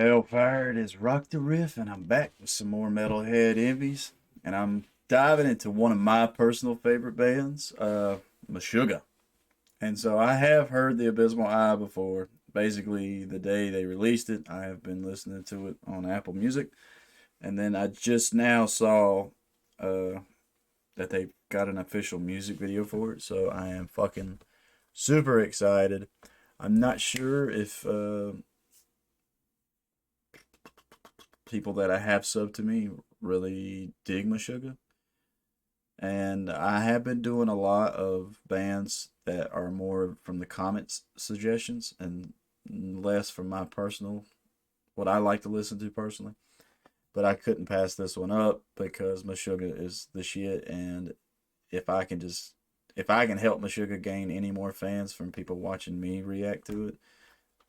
Hellfire, it is Rock the Riff, and I'm back with some more Metalhead Envies, and I'm diving into one of my personal favorite bands, Meshuggah. And so I have heard the Abysmal Eye before. Basically, the day they released it, I have been listening to it on Apple Music, and then I just now saw that they got an official music video for it, so I am fucking super excited. I'm not sure if people that I have subbed to me really dig Meshuggah. And I have been doing a lot of bands that are more from the comments suggestions and less from my personal, what I like to listen to personally. But I couldn't pass this one up because Meshuggah is the shit. And if I can just, if I can help Meshuggah gain any more fans from people watching me react to it,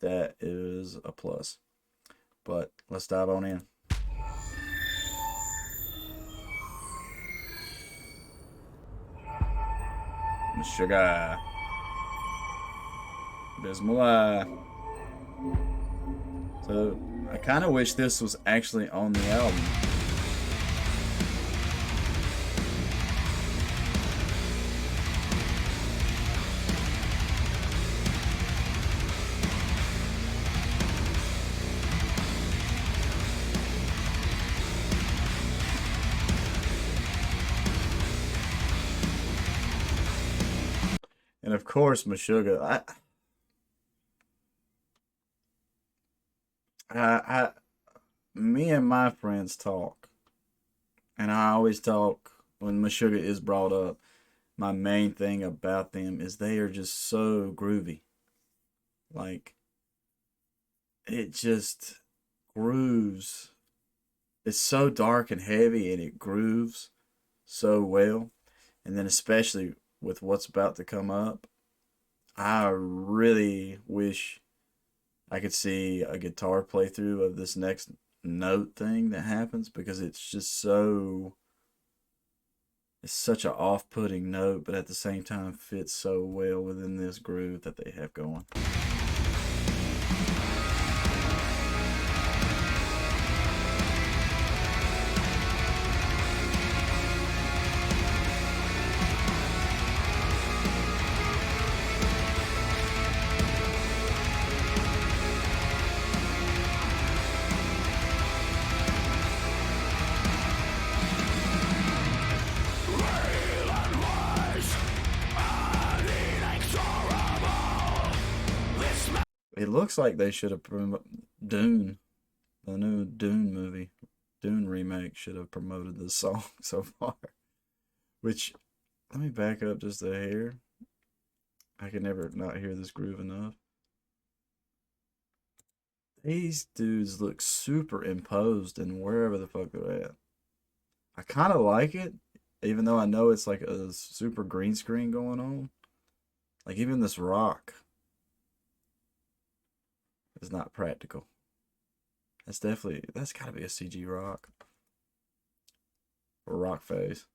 that is a plus. But let's dive on in. Meshuggah. Abysmal. So I kind of wish this was actually on the album. And of course, Meshuggah. I, me and my friends talk, and I always talk when Meshuggah is brought up. My main thing about them is they are just so groovy. Like it just grooves. It's so dark and heavy, and it grooves so well. And then especially with what's about to come up, I really wish I could see a guitar playthrough of this next note thing that happens because it's just so, it's such an off-putting note, but at the same time fits so well within this groove that they have going. It looks like they should have Dune, the new Dune movie, Dune remake should have promoted this song so far. Which, let me back up just a hair. I can never not hear this groove enough. These dudes look super imposed in wherever the fuck they're at. I kind of like it, even though I know it's like a super green screen going on. Like even this rock is not practical. That's gotta be a CG rock or rock face.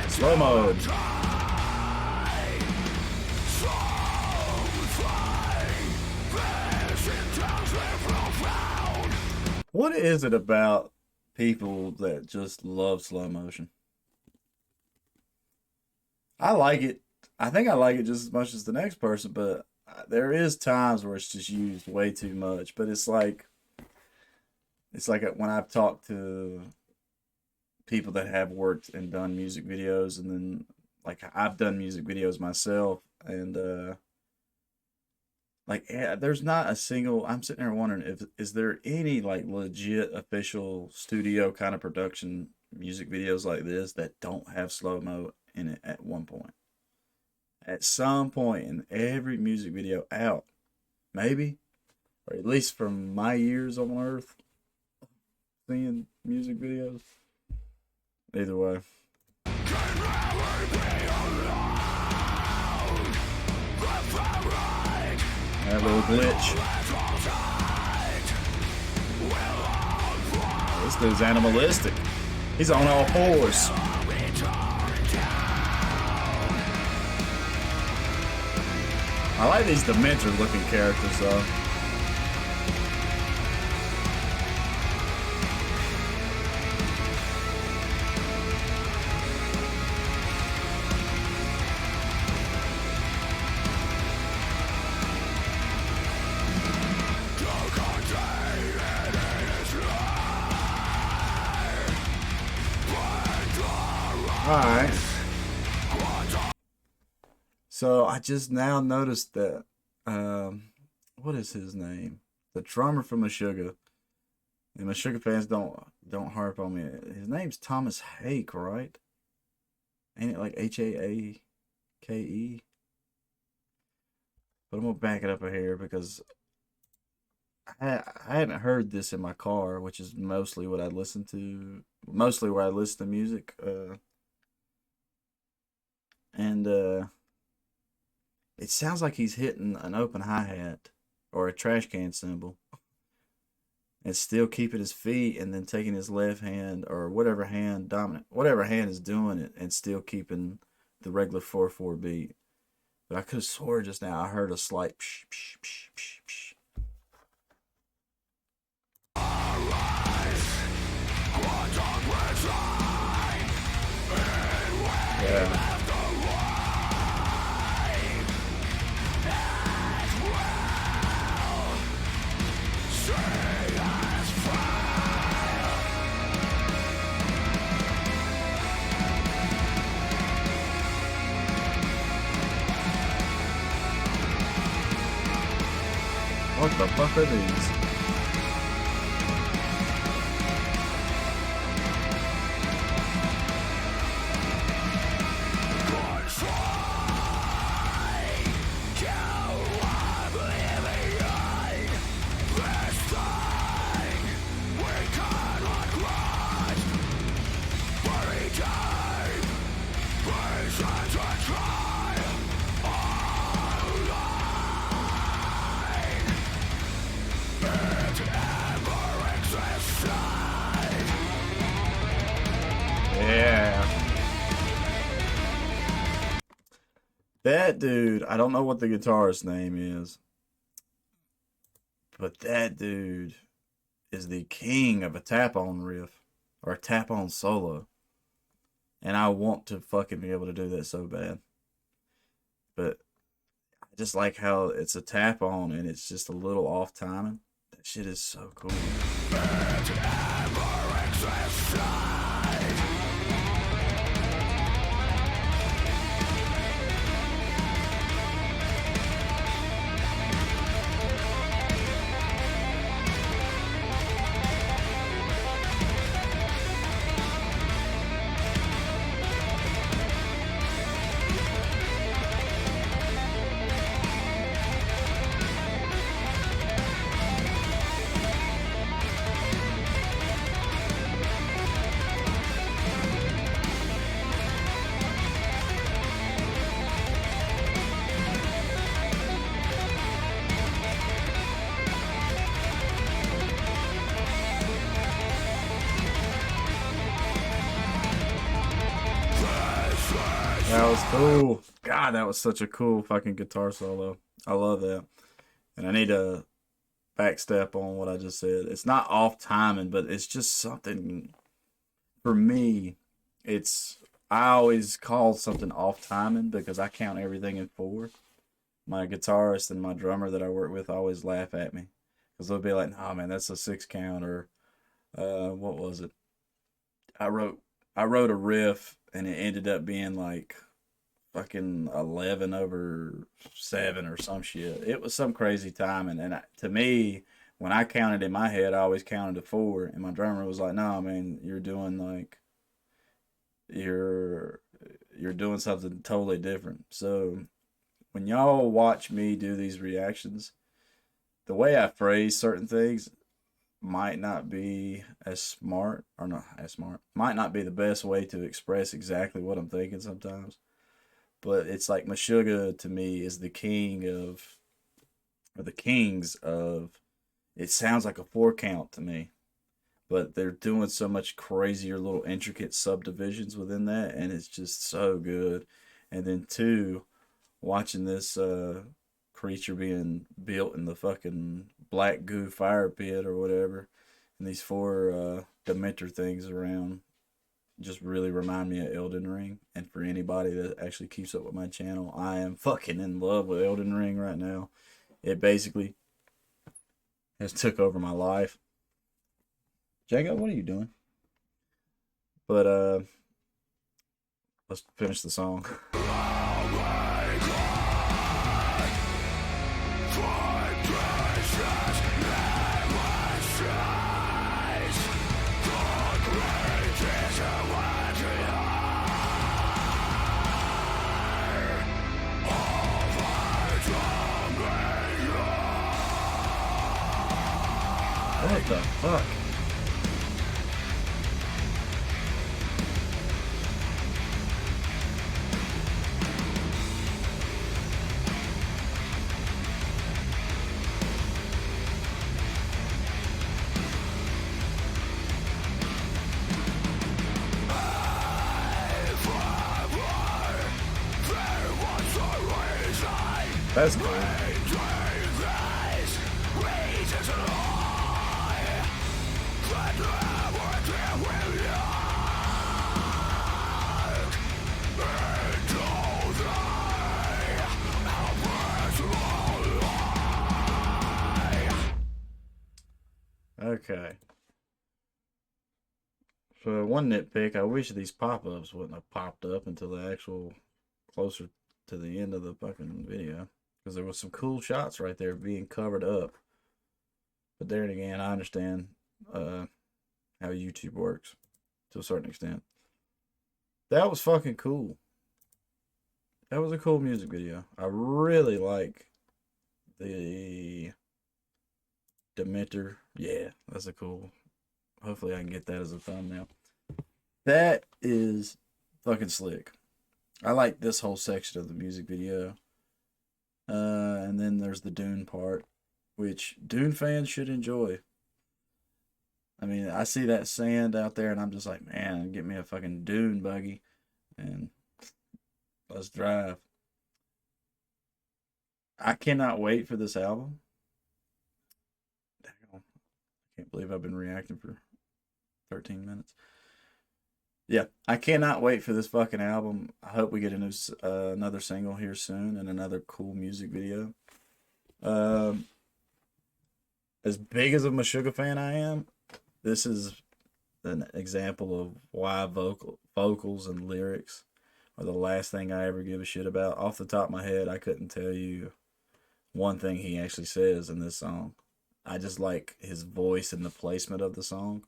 Slow mode. What is it about people that just love slow motion? I like it. I think I like it just as much as the next person, but there is times where it's just used way too much. But it's like when I've talked to people that have worked and done music videos, and then like I've done music videos myself, and like yeah, there's not a single. I'm sitting there wondering if is there any like legit official studio kind of production music videos like this that don't have slow mo in it at one point. At some point in every music video out, maybe, or at least from my years on Earth seeing music videos. Either way. That little glitch. This dude's animalistic. He's on all fours. I like these Dementor looking characters though. Alright. So I just now noticed that what is his name? The drummer from Meshuggah. And Meshuggah fans don't harp on me. His name's Thomas Hake, right? Ain't it like Haake? But I'm gonna back it up here because I hadn't heard this in my car, which is mostly what I listen to, mostly where I listen to music. And it sounds like he's hitting an open hi-hat or a trash can cymbal and still keeping his feet and then taking his left hand or whatever hand dominant, whatever hand is doing it and still keeping the regular 4/4 beat. But I could have swore just now I heard a slight psh, psh, psh, psh, psh. Yeah. What the fuck are these? Yeah. That dude, I don't know what the guitarist's name is, but that dude is the king of a tap on riff or a tap on solo. And I want to fucking be able to do that so bad. But I just like how it's a tap on and it's just a little off timing. That shit is so cool. That was cool. God, that was such a cool fucking guitar solo. I love that. And I need to backstep on what I just said. It's not off timing, but it's just something for me. It's I always call something off timing because I count everything in four. My guitarist and my drummer that I work with always laugh at me because they'll be like, "Oh man, that's a 6 count," or what was it? I wrote I wrote a riff and it ended up being like fucking 11/7 or some shit. It was some crazy timing, and to me, when I counted in my head, I always counted to four, and my drummer was like, "No, man, you're doing like you're you're doing something totally different." So when y'all watch me do these reactions, the way I phrase certain things, might not be as smart, or not as smart, might not be the best way to express exactly what I'm thinking sometimes. But it's like Meshuggah to me is the king of, or the kings of, it sounds like a four count to me. But they're doing so much crazier little intricate subdivisions within that, and it's just so good. And then two, watching this creature being built in the fucking black goo fire pit or whatever, and these four Dementor things around just really remind me of Elden Ring. And for anybody that actually keeps up with my channel, I am fucking in love with Elden Ring right now. It basically has took over my life. Jacob, what are you doing? But let's finish the song. What the fuck? That's cool. Okay. For one nitpick, I wish these pop-ups wouldn't have popped up until the actual closer to the end of the fucking video. Because there was some cool shots right there being covered up. But there again, I understand how YouTube works to a certain extent. That was fucking cool. That was a cool music video. I really like the Dementor. Yeah, that's a cool. Hopefully, I can get that as a thumbnail. That is fucking slick. I like this whole section of the music video. And then there's the Dune part, which Dune fans should enjoy. I mean, I see that sand out there, and I'm just like, man, get me a fucking Dune buggy, and let's drive. I cannot wait for this album. I can't believe I've been reacting for 13 minutes. Yeah, I cannot wait for this fucking album. I hope we get a new another single here soon and another cool music video. Um, as big as a Meshuggah fan I am, this is an example of why vocals and lyrics are the last thing I ever give a shit about. Off the top of my head, I couldn't tell you one thing he actually says in this song. I just like his voice and the placement of the song.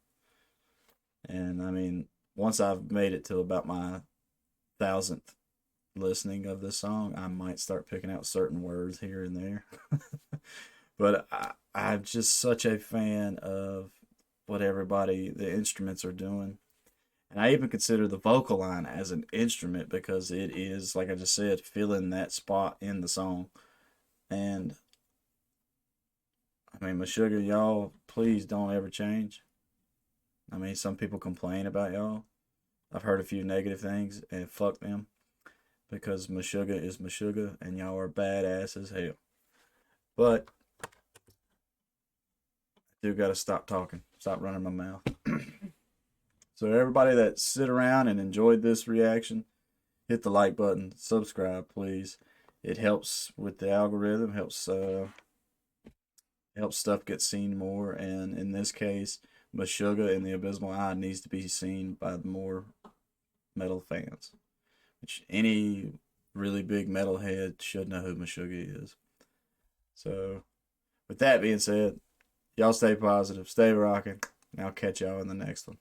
And I mean, once I've made it to about my 1,000th listening of this song, I might start picking out certain words here and there. But I'm just such a fan of what everybody, the instruments are doing. And I even consider the vocal line as an instrument because it is, like I just said, filling that spot in the song. And I mean, Meshuggah, y'all, please don't ever change. I mean, some people complain about y'all. I've heard a few negative things, and fuck them. Because Meshuggah is Meshuggah, and y'all are badass as hell. But I do gotta stop talking. Stop running my mouth. So everybody that sit around and enjoyed this reaction, hit the like button, subscribe, please. It helps with the algorithm, helps stuff get seen more, and in this case, Meshuggah and the Abysmal Eye needs to be seen by more metal fans. Which any really big metalhead should know who Meshuggah is. So, with that being said, y'all stay positive, stay rocking, and I'll catch y'all in the next one.